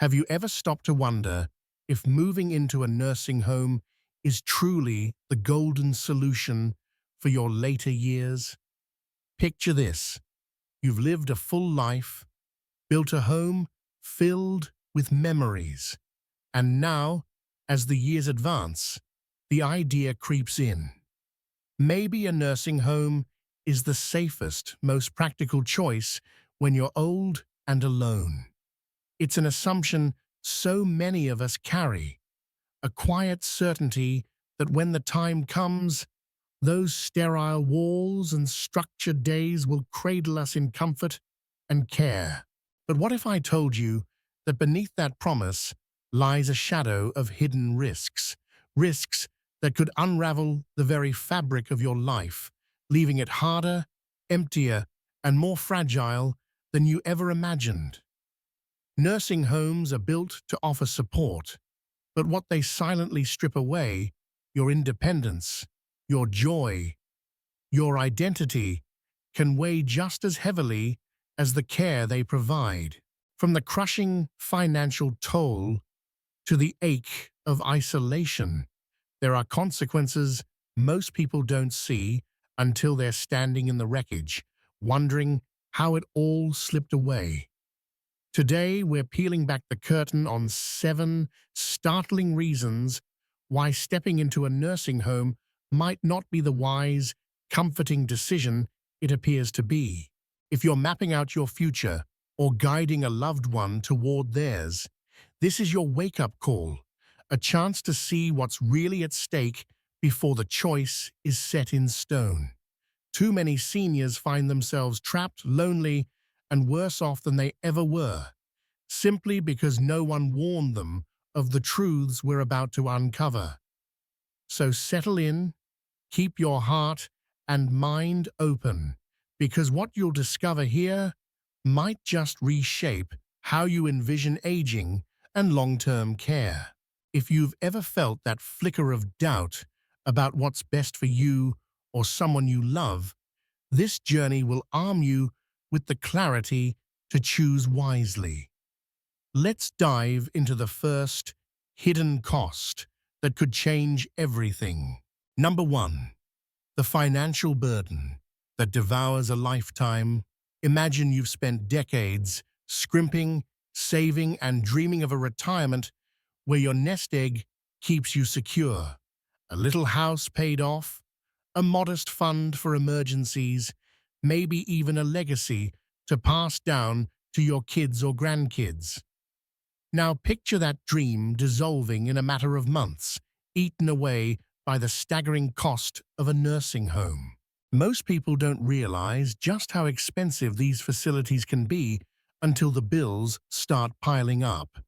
Have you ever stopped to wonder if moving into a nursing home is truly the golden solution for your later years? Picture this. You've lived a full life, built a home filled with memories, and now, as the years advance, the idea creeps in. Maybe a nursing home is the safest, most practical choice when you're old and alone. It's an assumption so many of us carry, a quiet certainty that when the time comes, those sterile walls and structured days will cradle us in comfort and care. But what if I told you that beneath that promise lies a shadow of hidden risks? Risks that could unravel the very fabric of your life, leaving it harder, emptier, and more fragile than you ever imagined. Nursing homes are built to offer support, but what they silently strip away, your independence, your joy, your identity, can weigh just as heavily as the care they provide. From the crushing financial toll to the ache of isolation, there are consequences most people don't see until they're standing in the wreckage, wondering how it all slipped away. Today, we're peeling back the curtain on 7 startling reasons why stepping into a nursing home might not be the wise, comforting decision it appears to be. If you're mapping out your future or guiding a loved one toward theirs, this is your wake-up call, a chance to see what's really at stake before the choice is set in stone. Too many seniors find themselves trapped, lonely, and worse off than they ever were, simply because no one warned them of the truths we're about to uncover. So settle in, keep your heart and mind open, because what you'll discover here might just reshape how you envision aging and long-term care. If you've ever felt that flicker of doubt about what's best for you or someone you love, this journey will arm you with the clarity to choose wisely. Let's dive into the first hidden cost that could change everything. Number 1. The financial burden that devours a lifetime. Imagine you've spent decades scrimping, saving, and dreaming of a retirement where your nest egg keeps you secure. A little house paid off, a modest fund for emergencies, maybe even a legacy to pass down to your kids or grandkids. Now picture that dream dissolving in a matter of months, eaten away by the staggering cost of a nursing home. Most people don't realize just how expensive these facilities can be until the bills start piling up,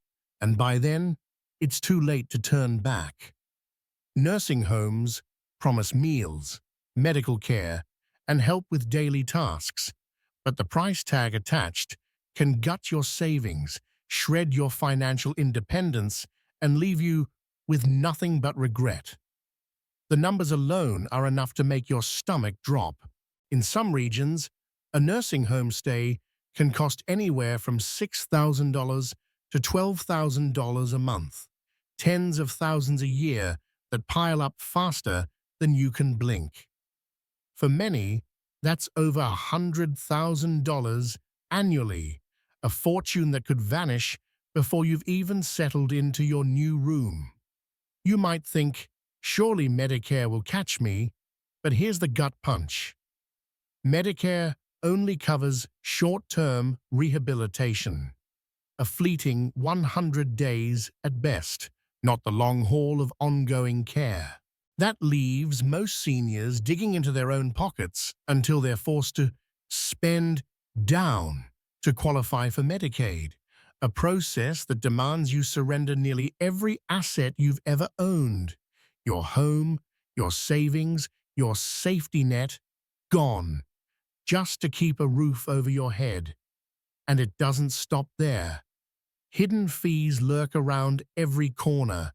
and by then, it's too late to turn back. Nursing homes promise meals, medical care, and help with daily tasks, but the price tag attached can gut your savings, shred your financial independence, and leave you with nothing but regret. The numbers alone are enough to make your stomach drop. In some regions, a nursing home stay can cost anywhere from $6,000 to $12,000 a month, tens of thousands a year that pile up faster than you can blink. For many, that's over $100,000 annually, a fortune that could vanish before you've even settled into your new room. You might think, surely Medicare will catch me, but here's the gut punch. Medicare only covers short-term rehabilitation, a fleeting 100 days at best, not the long haul of ongoing care. That leaves most seniors digging into their own pockets until they're forced to spend down to qualify for Medicaid, a process that demands you surrender nearly every asset you've ever owned. Your home, your savings, your safety net, gone, just to keep a roof over your head. And it doesn't stop there. Hidden fees lurk around every corner,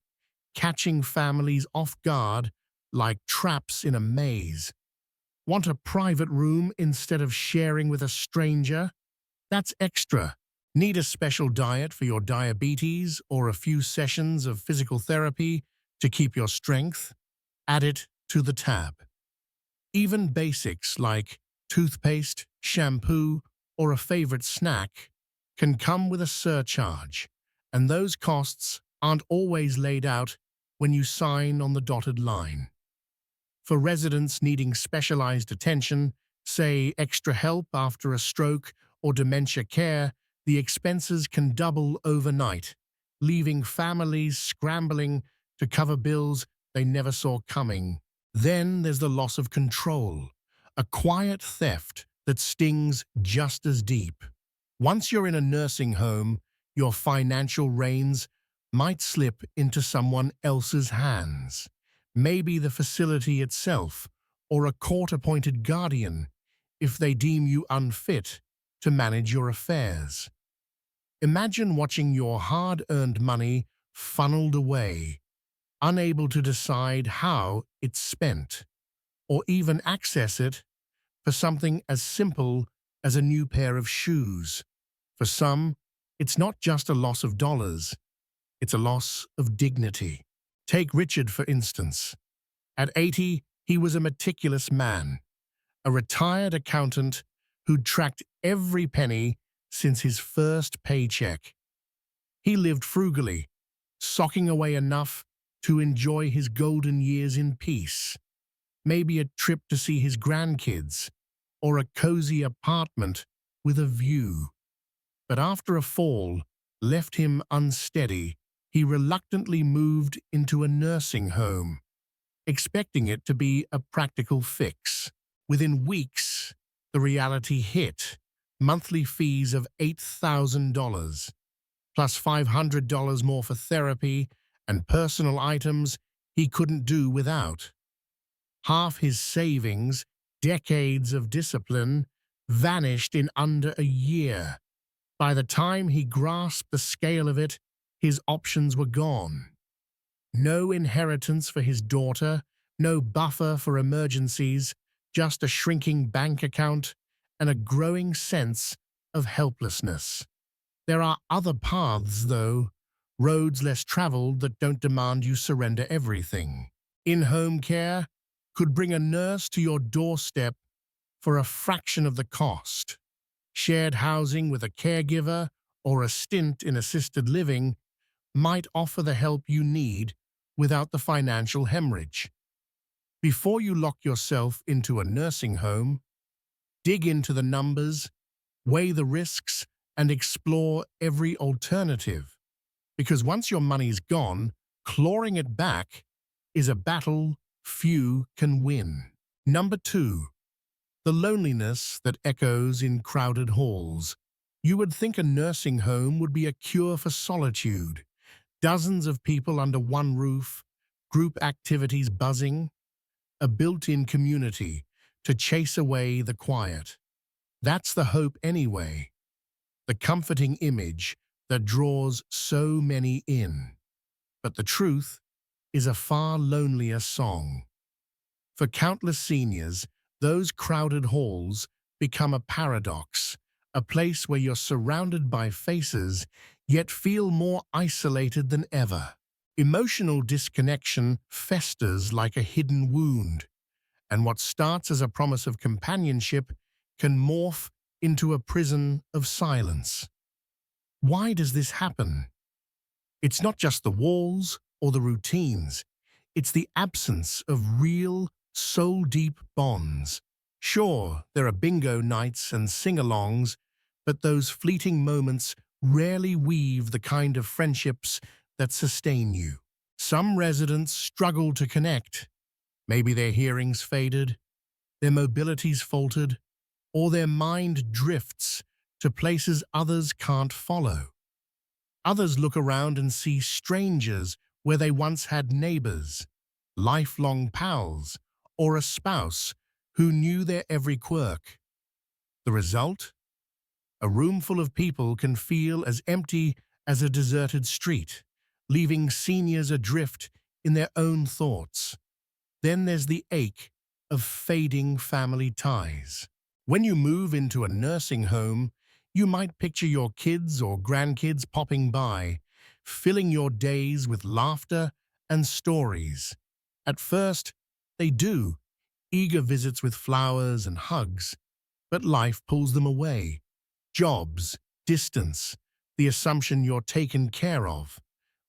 catching families off guard like traps in a maze. Want a private room instead of sharing with a stranger? That's extra. Need a special diet for your diabetes or a few sessions of physical therapy to keep your strength? Add it to the tab. Even basics like toothpaste, shampoo, or a favorite snack can come with a surcharge, and those costs aren't always laid out when you sign on the dotted line. For residents needing specialized attention, say extra help after a stroke or dementia care, the expenses can double overnight, leaving families scrambling to cover bills they never saw coming. Then there's the loss of control, a quiet theft that stings just as deep. Once you're in a nursing home, your financial reins might slip into someone else's hands. Maybe the facility itself, or a court-appointed guardian, if they deem you unfit to manage your affairs. Imagine watching your hard-earned money funneled away, unable to decide how it's spent, or even access it for something as simple as a new pair of shoes. For some, it's not just a loss of dollars, it's a loss of dignity. Take Richard, for instance. At 80, he was a meticulous man, a retired accountant who'd tracked every penny since his first paycheck. He lived frugally, socking away enough to enjoy his golden years in peace. Maybe a trip to see his grandkids, or a cozy apartment with a view. But after a fall left him unsteady, he reluctantly moved into a nursing home, expecting it to be a practical fix. Within weeks, the reality hit: monthly fees of $8,000, plus $500 more for therapy and personal items he couldn't do without. Half his savings, decades of discipline, vanished in under a year. By the time he grasped the scale of it, his options were gone. No inheritance for his daughter, no buffer for emergencies, just a shrinking bank account and a growing sense of helplessness. There are other paths, though, roads less traveled that don't demand you surrender everything. In-home care could bring a nurse to your doorstep for a fraction of the cost. Shared housing with a caregiver or a stint in assisted living might offer the help you need without the financial hemorrhage. Before you lock yourself into a nursing home, dig into the numbers, weigh the risks, and explore every alternative. Because once your money's gone, clawing it back is a battle few can win. Number 2. The loneliness that echoes in crowded halls. You would think a nursing home would be a cure for solitude. Dozens of people under one roof, group activities buzzing, a built-in community to chase away the quiet. That's the hope anyway, the comforting image that draws so many in. But the truth is a far lonelier song. For countless seniors, those crowded halls become a paradox, a place where you're surrounded by faces, yet feel more isolated than ever. Emotional disconnection festers like a hidden wound, and what starts as a promise of companionship can morph into a prison of silence. Why does this happen? It's not just the walls or the routines, it's the absence of real, soul-deep bonds. Sure, there are bingo nights and sing-alongs, but those fleeting moments rarely weave the kind of friendships that sustain you. Some residents struggle to connect. Maybe their hearing's faded, their mobility's faltered, or their mind drifts to places others can't follow. Others look around and see strangers where they once had neighbors, lifelong pals, or a spouse who knew their every quirk. The result? A room full of people can feel as empty as a deserted street, leaving seniors adrift in their own thoughts. Then there's the ache of fading family ties. When you move into a nursing home, You might picture your kids or grandkids popping by, filling your days with laughter and stories. At first, they do, eager visits with flowers and hugs, but life pulls them away. Jobs, distance, the assumption you're taken care of.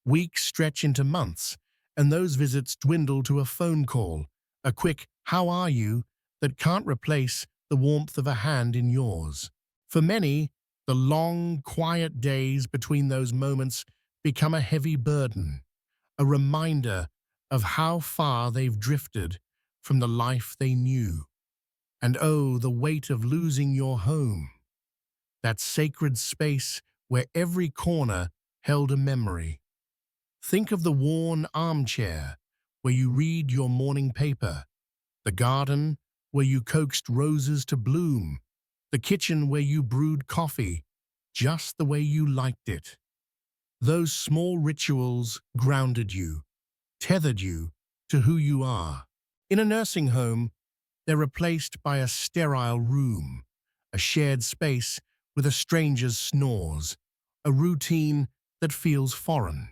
Weeks stretch into months, and those visits dwindle to a phone call, a quick "how are you" that can't replace the warmth of a hand in yours. For many, the long, quiet days between those moments become a heavy burden, a reminder of how far they've drifted from the life they knew. And oh, the weight of losing your home, that sacred space where every corner held a memory. Think of the worn armchair where you read your morning paper, the garden where you coaxed roses to bloom, the kitchen where you brewed coffee just the way you liked it. Those small rituals grounded you, tethered you to who you are. In a nursing home, they're replaced by a sterile room, a shared space with a stranger's snores, a routine that feels foreign.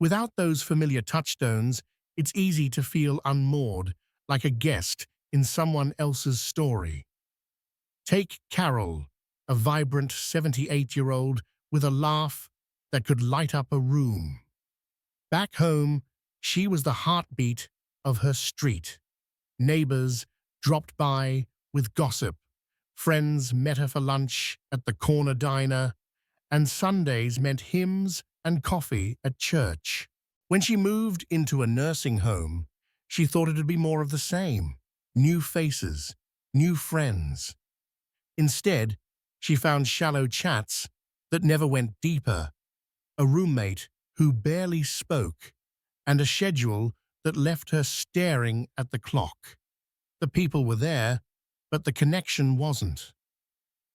Without those familiar touchstones, it's easy to feel unmoored, like a guest in someone else's story. Take Carol, a vibrant 78-year-old with a laugh that could light up a room. Back home, she was the heartbeat of her street. Neighbors dropped by with gossip. Friends met her for lunch at the corner diner, and Sundays meant hymns and coffee at church. When she moved into a nursing home, she thought it'd be more of the same. New faces, new friends. Instead, she found shallow chats that never went deeper, a roommate who barely spoke, and a schedule that left her staring at the clock. The people were there, but the connection wasn't.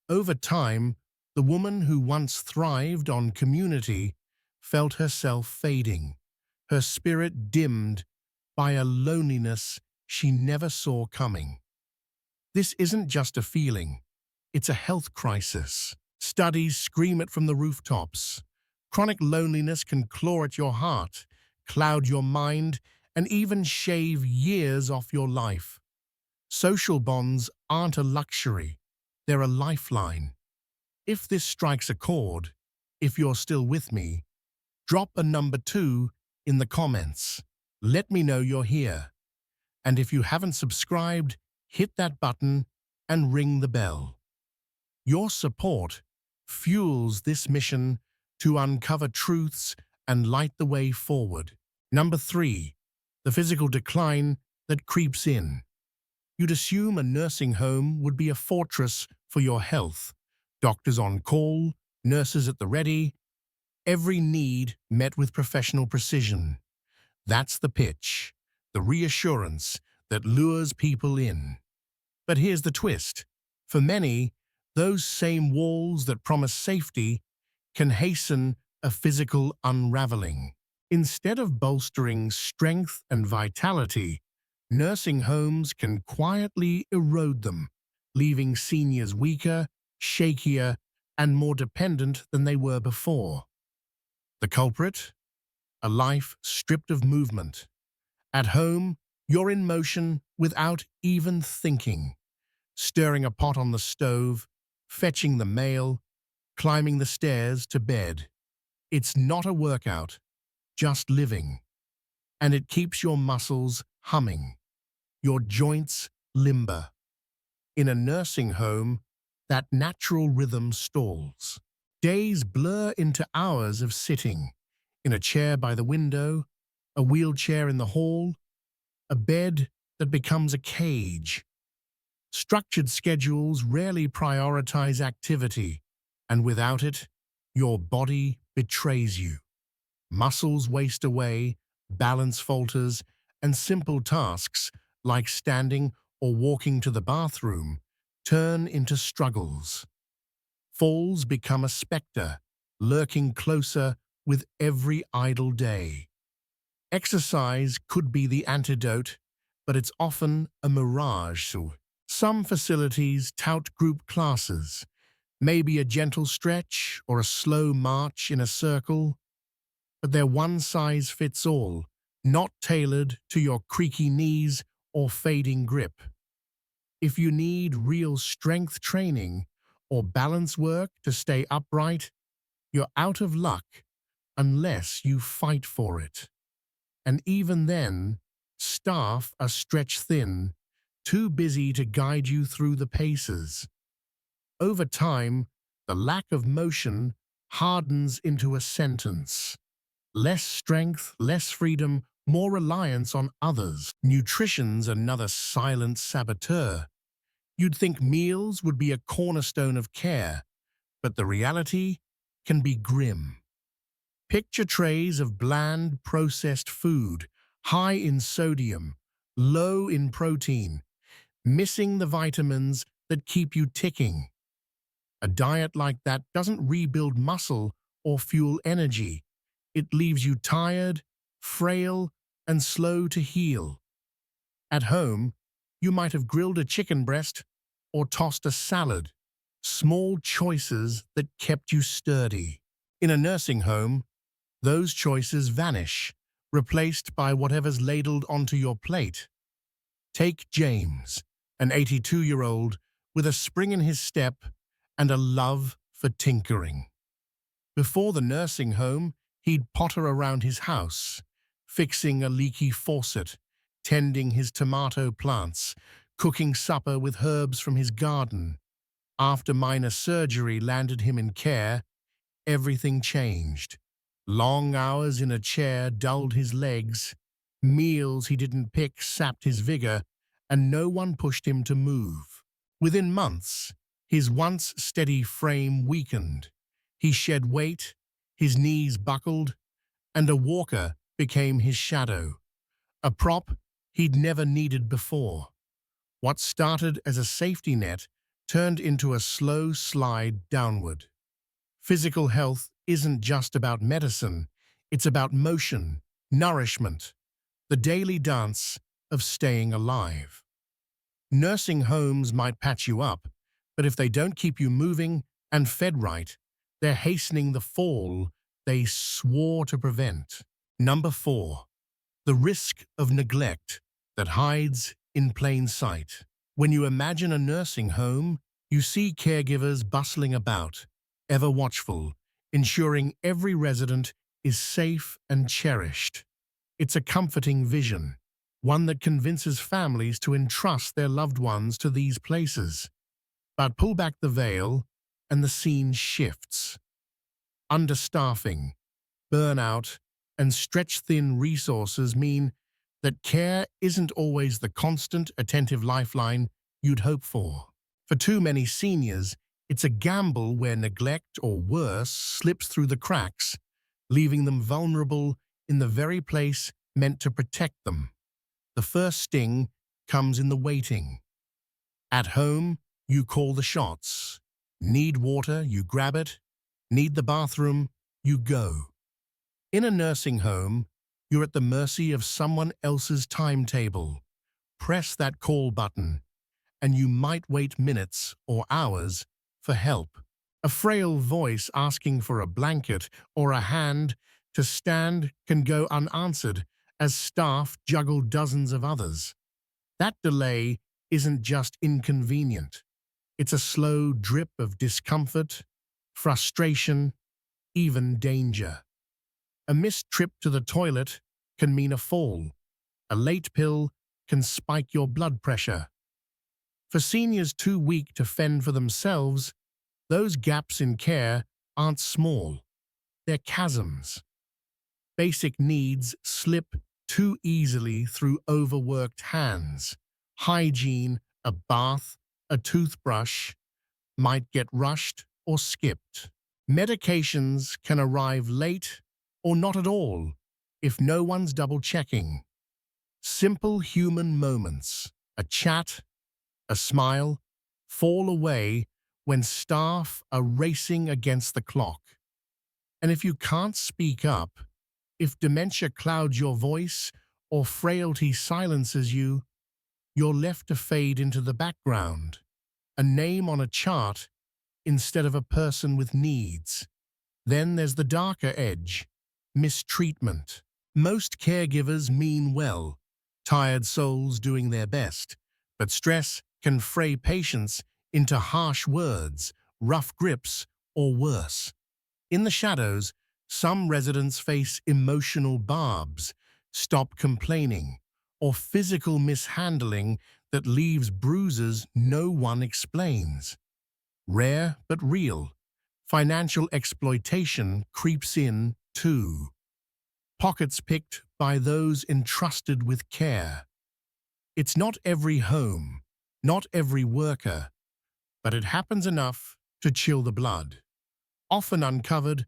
Over time, the woman who once thrived on community felt herself fading, her spirit dimmed by a loneliness she never saw coming. This isn't just a feeling, it's a health crisis. Studies scream it from the rooftops. Chronic loneliness can claw at your heart, cloud your mind, and even shave years off your life. Social bonds aren't a luxury, they're a lifeline. If this strikes a chord, if you're still with me, drop a number 2 in the comments. Let me know you're here. And if you haven't subscribed, hit that button and ring the bell. Your support fuels this mission to uncover truths and light the way forward. Number 3, the physical decline that creeps in. You'd assume a nursing home would be a fortress for your health. Doctors on call, nurses at the ready, every need met with professional precision. That's the pitch, the reassurance that lures people in. But here's the twist. For many, those same walls that promise safety can hasten a physical unraveling. Instead of bolstering strength and vitality, nursing homes can quietly erode them, leaving seniors weaker, shakier, and more dependent than they were before. The culprit? A life stripped of movement. At home, you're in motion without even thinking, stirring a pot on the stove, fetching the mail, climbing the stairs to bed. It's not a workout, just living. And it keeps your muscles humming, your joints limber. In a nursing home, that natural rhythm stalls. Days blur into hours of sitting, in a chair by the window, a wheelchair in the hall, a bed that becomes a cage. Structured schedules rarely prioritize activity, and without it, your body betrays you. Muscles waste away, balance falters, and simple tasks like standing or walking to the bathroom turn into struggles. Falls become a specter, lurking closer with every idle day. Exercise could be the antidote, but it's often a mirage. Some facilities tout group classes, Maybe a gentle stretch or a slow march in a circle, but they're one-size-fits-all, not tailored to your creaky knees or fading grip. If you need real strength training or balance work to stay upright, you're out of luck unless you fight for it. And even then, staff are stretched thin, too busy to guide you through the paces. Over time, the lack of motion hardens into a sentence. Less strength, less freedom, more reliance on others. Nutrition's another silent saboteur. You'd think meals would be a cornerstone of care, but the reality can be grim. Picture trays of bland, processed food, high in sodium, low in protein, missing the vitamins that keep you ticking. A diet like that doesn't rebuild muscle or fuel energy. It leaves you tired, frail, and slow to heal. At home, you might have grilled a chicken breast or tossed a salad, small choices that kept you sturdy. In a nursing home, those choices vanish, replaced by whatever's ladled onto your plate. Take James, an 82-year-old with a spring in his step and a love for tinkering. Before the nursing home, he'd potter around his house, fixing a leaky faucet, tending his tomato plants, cooking supper with herbs from his garden. After minor surgery landed him in care, everything changed. Long hours in a chair dulled his legs, meals he didn't pick sapped his vigor, and no one pushed him to move. Within months, his once steady frame weakened. He shed weight, his knees buckled, and a walker became his shadow, a prop he'd never needed before. What started as a safety net turned into a slow slide downward. Physical health isn't just about medicine, it's about motion, nourishment, the daily dance of staying alive. Nursing homes might patch you up, but if they don't keep you moving and fed right, they're hastening the fall they swore to prevent. Number 4. The risk of neglect that hides in plain sight. When you imagine a nursing home, you see caregivers bustling about, ever watchful, ensuring every resident is safe and cherished. It's a comforting vision, one that convinces families to entrust their loved ones to these places. But pull back the veil, and the scene shifts. Understaffing, burnout, and stretch-thin resources mean that care isn't always the constant, attentive lifeline you'd hope for. For too many seniors, it's a gamble where neglect, or worse, slips through the cracks, leaving them vulnerable in the very place meant to protect them. The first sting comes in the waiting. At home, you call the shots. Need water, you grab it. Need the bathroom, you go. In a nursing home, you're at the mercy of someone else's timetable. Press that call button, and you might wait minutes or hours for help. A frail voice asking for a blanket or a hand to stand can go unanswered as staff juggle dozens of others. That delay isn't just inconvenient. It's a slow drip of discomfort, frustration, even danger. A missed trip to the toilet can mean a fall. A late pill can spike your blood pressure. For seniors too weak to fend for themselves, those gaps in care aren't small. They're chasms. Basic needs slip too easily through overworked hands. Hygiene, a bath, a toothbrush might get rushed or skipped. Medications can arrive late or not at all if no one's double-checking. Simple human moments, a chat, a smile, fall away when staff are racing against the clock. And if you can't speak up, if dementia clouds your voice or frailty silences you, you're left to fade into the background, a name on a chart instead of a person with needs. Then there's the darker edge, mistreatment. Most caregivers mean well, tired souls doing their best, but stress can fray patience into harsh words, rough grips, or worse. In the shadows, some residents face emotional barbs, stop complaining, or physical mishandling that leaves bruises no one explains. Rare but real, financial exploitation creeps in too. Pockets picked by those entrusted with care. It's not every home, not every worker, but it happens enough to chill the blood, often uncovered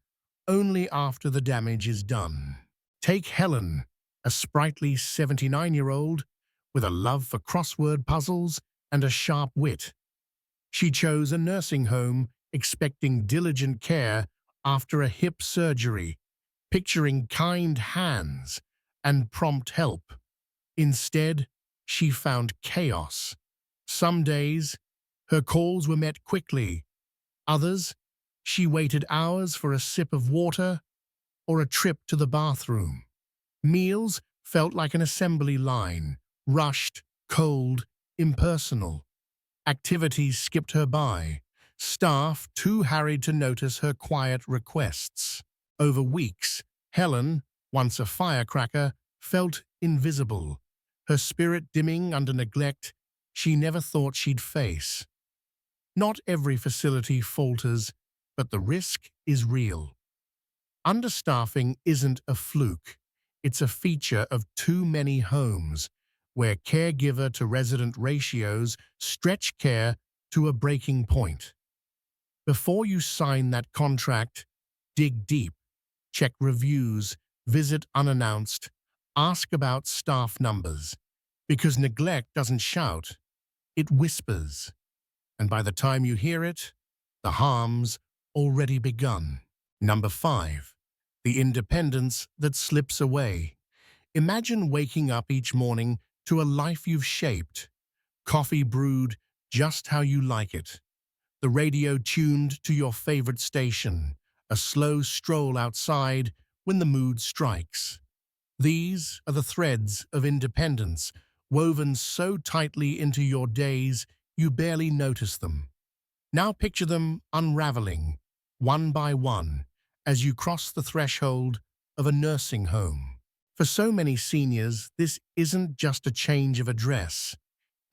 only after the damage is done. Take Helen, a sprightly 79-year-old with a love for crossword puzzles and a sharp wit. She chose a nursing home expecting diligent care after a hip surgery, picturing kind hands and prompt help. Instead, she found chaos. Some days, her calls were met quickly. Others, she waited hours for a sip of water or a trip to the bathroom. Meals felt like an assembly line, rushed, cold, impersonal. Activities skipped her by, staff too harried to notice her quiet requests. Over weeks, Helen, once a firecracker, felt invisible, her spirit dimming under neglect she never thought she'd face. Not every facility falters, but the risk is real. Understaffing isn't a fluke. It's a feature of too many homes, where caregiver-to-resident ratios stretch care to a breaking point. Before you sign that contract, dig deep, check reviews, visit unannounced, ask about staff numbers, because neglect doesn't shout, it whispers. And by the time you hear it, the harm's already begun. Number 5. The independence that slips away. Imagine waking up each morning to a life you've shaped, coffee brewed just how you like it, the radio tuned to your favorite station, a slow stroll outside when the mood strikes. These are the threads of independence, woven so tightly into your days you barely notice them. Now picture them unraveling, one by one, as you cross the threshold of a nursing home. For so many seniors, this isn't just a change of address.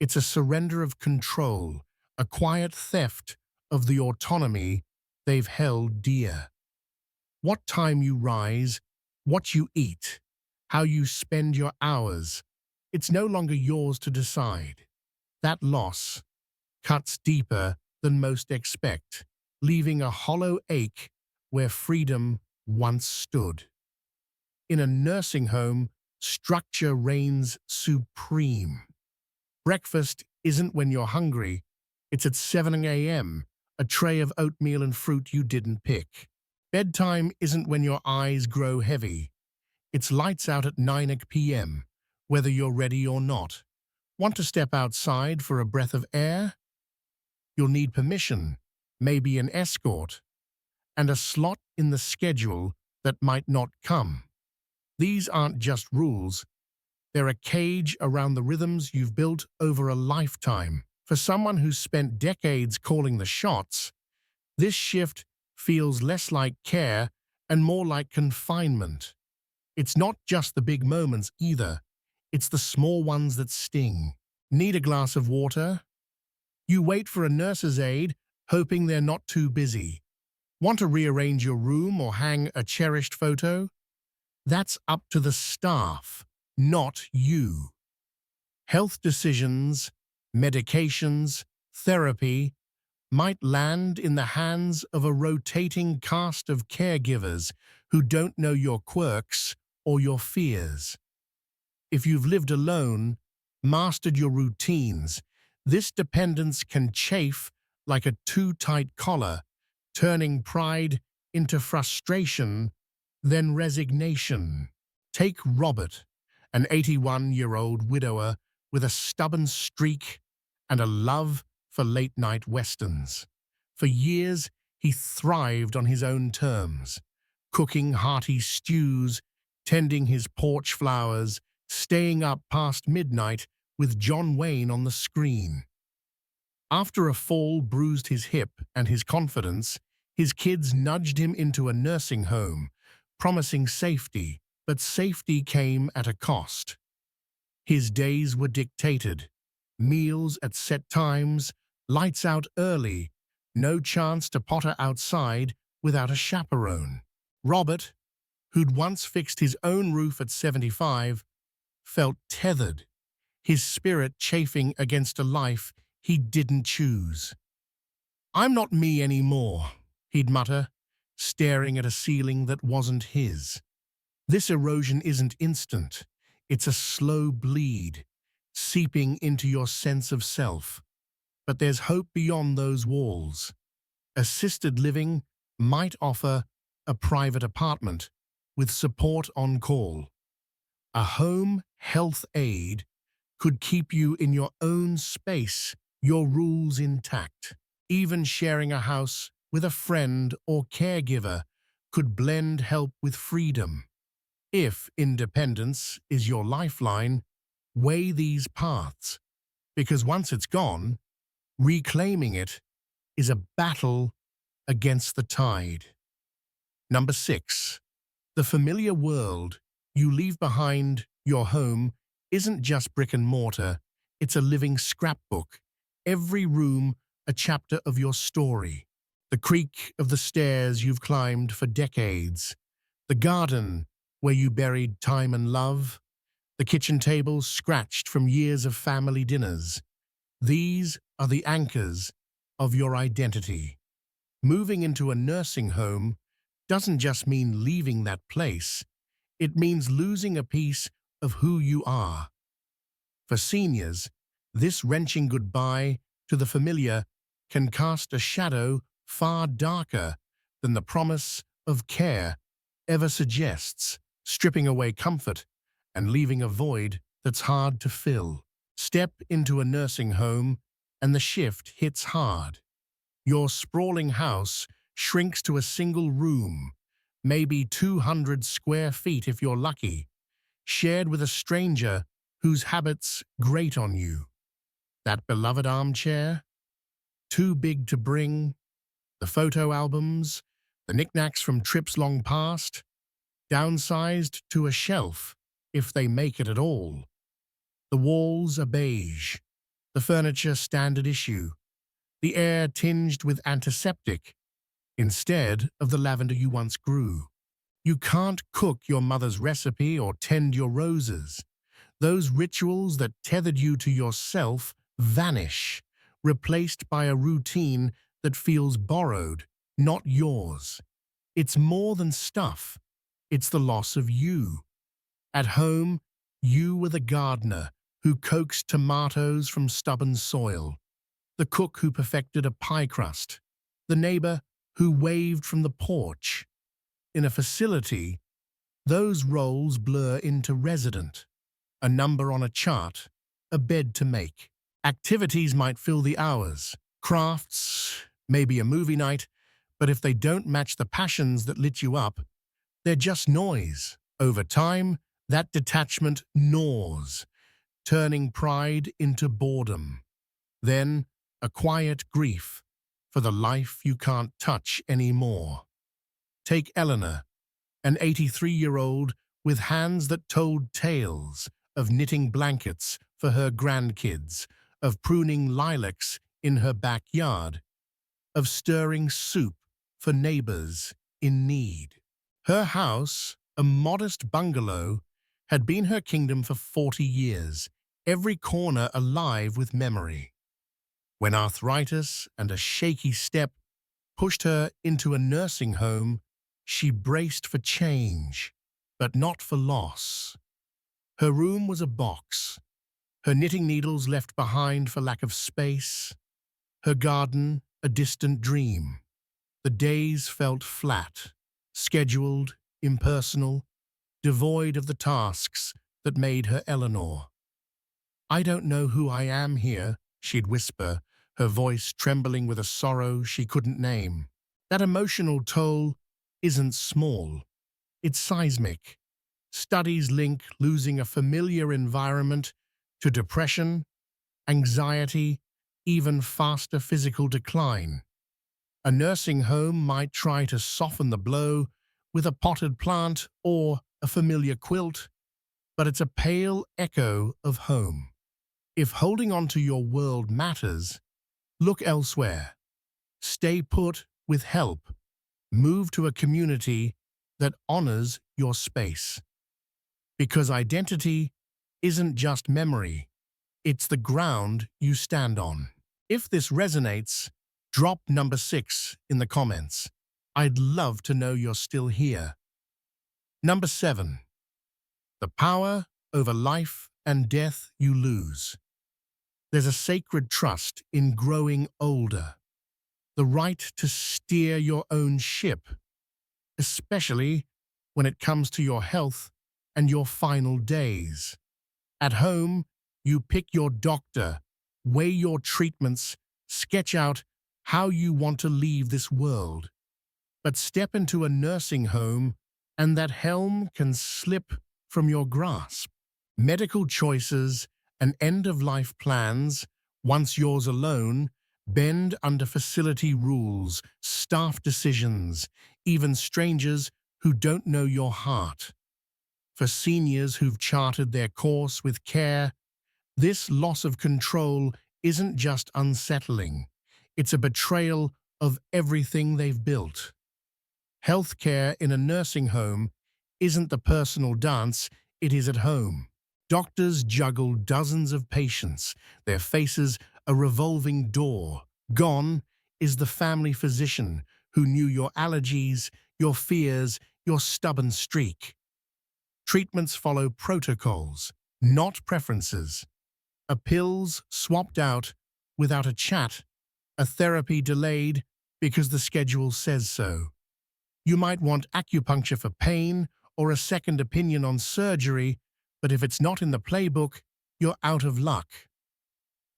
It's a surrender of control, a quiet theft of the autonomy they've held dear. What time you rise, what you eat, how you spend your hours, it's no longer yours to decide. That loss cuts deeper than most expect, leaving a hollow ache where freedom once stood. In a nursing home, structure reigns supreme. Breakfast isn't when you're hungry, it's at 7 a.m., a tray of oatmeal and fruit you didn't pick. Bedtime isn't when your eyes grow heavy, it's lights out at 9 p.m., whether you're ready or not. Want to step outside for a breath of air? You'll need permission, maybe an escort, and a slot in the schedule that might not come. These aren't just rules, they're a cage around the rhythms you've built over a lifetime. For someone who's spent decades calling the shots, this shift feels less like care and more like confinement. It's not just the big moments either, it's the small ones that sting. Need a glass of water? You wait for a nurse's aide, hoping they're not too busy. Want to rearrange your room or hang a cherished photo? That's up to the staff, not you. Health decisions, medications, therapy might land in the hands of a rotating cast of caregivers who don't know your quirks or your fears. If you've lived alone, mastered your routines, this dependence can chafe like a too-tight collar, turning pride into frustration, then resignation. Take Robert, an 81-year-old widower with a stubborn streak and a love for late-night westerns. For years, he thrived on his own terms, cooking hearty stews, tending his porch flowers, staying up past midnight with John Wayne on the screen. After a fall bruised his hip and his confidence, his kids nudged him into a nursing home, promising safety, but safety came at a cost. His days were dictated, meals at set times, lights out early, no chance to potter outside without a chaperone. Robert, who'd once fixed his own roof at 75, felt tethered, his spirit chafing against a life he didn't choose. "I'm not me anymore," he'd mutter, staring at a ceiling that wasn't his. This erosion isn't instant. It's a slow bleed, seeping into your sense of self. But there's hope beyond those walls. Assisted living might offer a private apartment with support on call. A home health aide could keep you in your own space, your rules intact. Even sharing a house with a friend or caregiver could blend help with freedom. If independence is your lifeline, weigh these paths, because once it's gone, reclaiming it is a battle against the tide. Number 6. The familiar world you leave behind your home isn't just brick and mortar, it's a living scrapbook. Every room a chapter of your story. The creak of the stairs you've climbed for decades. The garden where you buried time and love. The kitchen table scratched from years of family dinners. These are the anchors of your identity. Moving into a nursing home doesn't just mean leaving that place. It means losing a piece of who you are. For seniors, this wrenching goodbye to the familiar can cast a shadow far darker than the promise of care ever suggests, stripping away comfort and leaving a void that's hard to fill. Step into a nursing home and the shift hits hard. Your sprawling house shrinks to a single room, maybe 200 square feet if you're lucky, shared with a stranger whose habits grate on you. That beloved armchair, too big to bring, the photo albums, the knickknacks from trips long past, downsized to a shelf, if they make it at all. The walls are beige, the furniture standard issue, the air tinged with antiseptic instead of the lavender you once grew. You can't cook your mother's recipe or tend your roses. Those rituals that tethered you to yourself vanish, replaced by a routine that feels borrowed, not yours. It's more than stuff. It's the loss of you. At home, you were the gardener who coaxed tomatoes from stubborn soil, the cook who perfected a pie crust, the neighbor who waved from the porch. In a facility, those roles blur into resident, a number on a chart, a bed to make. Activities might fill the hours, crafts, maybe a movie night, but if they don't match the passions that lit you up, they're just noise. Over time, that detachment gnaws, turning pride into boredom. Then, a quiet grief for the life you can't touch anymore. Take Eleanor, an 83-year-old with hands that told tales of knitting blankets for her grandkids, of pruning lilacs in her backyard, of stirring soup for neighbors in need. Her house, a modest bungalow, had been her kingdom for 40 years, every corner alive with memory. When arthritis and a shaky step pushed her into a nursing home, she braced for change, but not for loss. Her room was a box, her knitting needles left behind for lack of space, her garden a distant dream. The days felt flat, scheduled, impersonal, devoid of the tasks that made her Eleanor. "I don't know who I am here," she'd whisper, her voice trembling with a sorrow she couldn't name. That emotional toll isn't small, it's seismic. Studies link losing a familiar environment to depression, anxiety, even faster physical decline. A nursing home might try to soften the blow with a potted plant or a familiar quilt, but it's a pale echo of home. If holding on to your world matters, look elsewhere. Stay put with help. Move to a community that honors your space. Because identity isn't just memory, it's the ground you stand on. If this resonates, drop number 6 in the comments. I'd love to know you're still here. Number 7. The power over life and death you lose. There's a sacred trust in growing older, the right to steer your own ship, especially when it comes to your health and your final days. At home, you pick your doctor, weigh your treatments, sketch out how you want to leave this world. But step into a nursing home and that helm can slip from your grasp. Medical choices and end-of-life plans, once yours alone, bend under facility rules, staff decisions, even strangers who don't know your heart. For seniors who've charted their course with care, this loss of control isn't just unsettling. It's a betrayal of everything they've built. Healthcare in a nursing home isn't the personal dance, it is at home. Doctors juggle dozens of patients, their faces a revolving door. Gone is the family physician who knew your allergies, your fears, your stubborn streak. Treatments follow protocols, not preferences. A pill's swapped out without a chat, a therapy delayed because the schedule says so. You might want acupuncture for pain or a second opinion on surgery, but if it's not in the playbook, you're out of luck.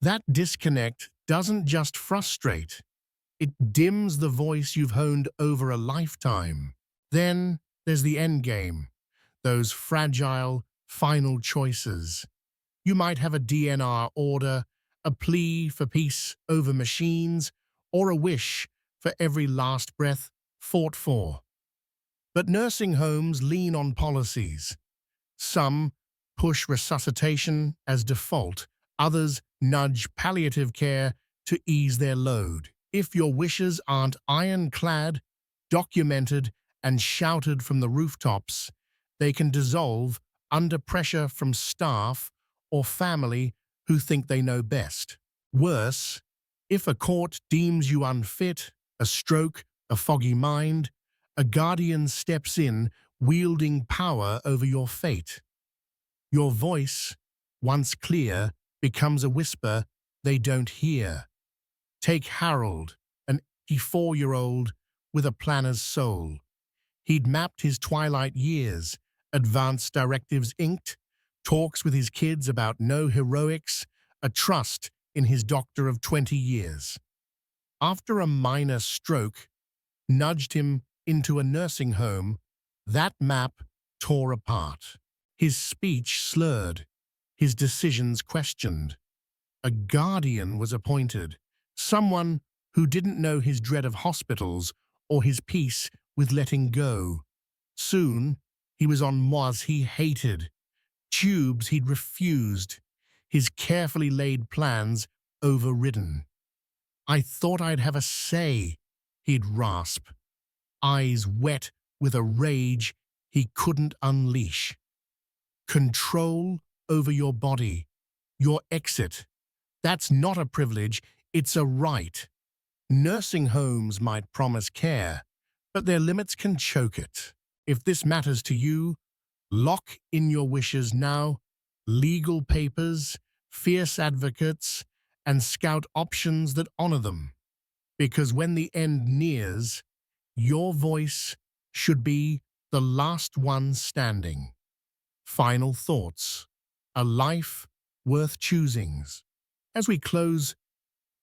That disconnect doesn't just frustrate, it dims the voice you've honed over a lifetime. Then there's the end game, those fragile, final choices. You might have a DNR order, a plea for peace over machines, or a wish for every last breath fought for. But nursing homes lean on policies. Some push resuscitation as default, others nudge palliative care to ease their load. If your wishes aren't ironclad, documented, and shouted from the rooftops, they can dissolve under pressure from staff or family who think they know best. Worse, if a court deems you unfit, a stroke, a foggy mind, a guardian steps in, wielding power over your fate. Your voice, once clear, becomes a whisper they don't hear. Take Harold, an 84-year-old with a planner's soul. He'd mapped his twilight years, advanced directives inked, talks with his kids about no heroics, a trust in his doctor of 20 years. After a minor stroke nudged him into a nursing home, that map tore apart. His speech slurred, his decisions questioned. A guardian was appointed, someone who didn't know his dread of hospitals or his peace with letting go. Soon, he was on mois he hated, tubes he'd refused, his carefully laid plans overridden. "I thought I'd have a say," he'd rasp, eyes wet with a rage he couldn't unleash. Control over your body, your exit. That's not a privilege, it's a right. Nursing homes might promise care, but their limits can choke it. If this matters to you, lock in your wishes now, legal papers, fierce advocates, and scout options that honor them. Because when the end nears, your voice should be the last one standing. Final thoughts. A life worth choosing. As we close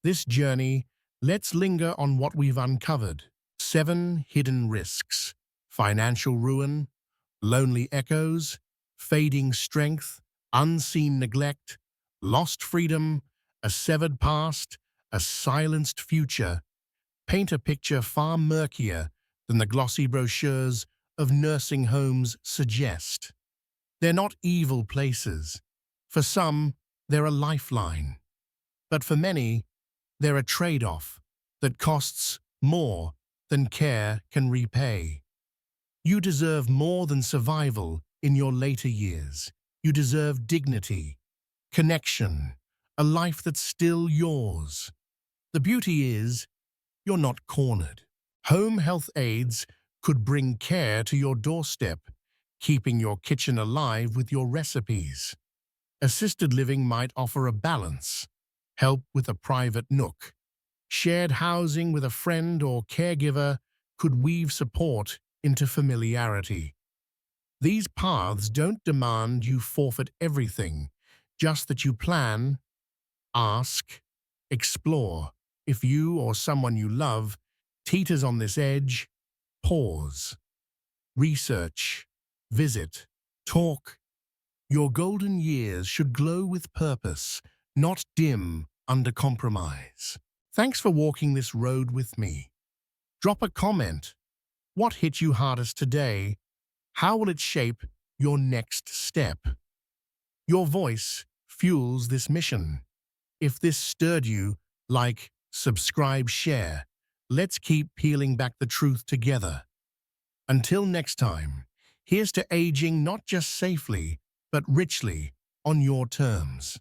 This journey, let's linger on what we've uncovered. 7 hidden risks: financial ruin, lonely echoes, fading strength, unseen neglect, lost freedom, a severed past, a silenced future. Paint a picture far murkier than the glossy brochures of nursing homes suggest. They're not evil places. For some, they're a lifeline. But for many, they're a trade-off that costs more than care can repay. You deserve more than survival in your later years. You deserve dignity, connection, a life that's still yours. The beauty is, you're not cornered. Home health aides could bring care to your doorstep, keeping your kitchen alive with your recipes. Assisted living might offer a balance, help with a private nook. Shared housing with a friend or caregiver could weave support into familiarity. These paths don't demand you forfeit everything, just that you plan, ask, explore. If you or someone you love teeters on this edge, pause, research, visit, talk. Your golden years should glow with purpose, not dim under compromise. Thanks for walking this road with me. Drop a comment. What hit you hardest today? How will it shape your next step? Your voice fuels this mission. If this stirred you, like, subscribe, share. Let's keep peeling back the truth together. Until next time, here's to aging not just safely, but richly on your terms.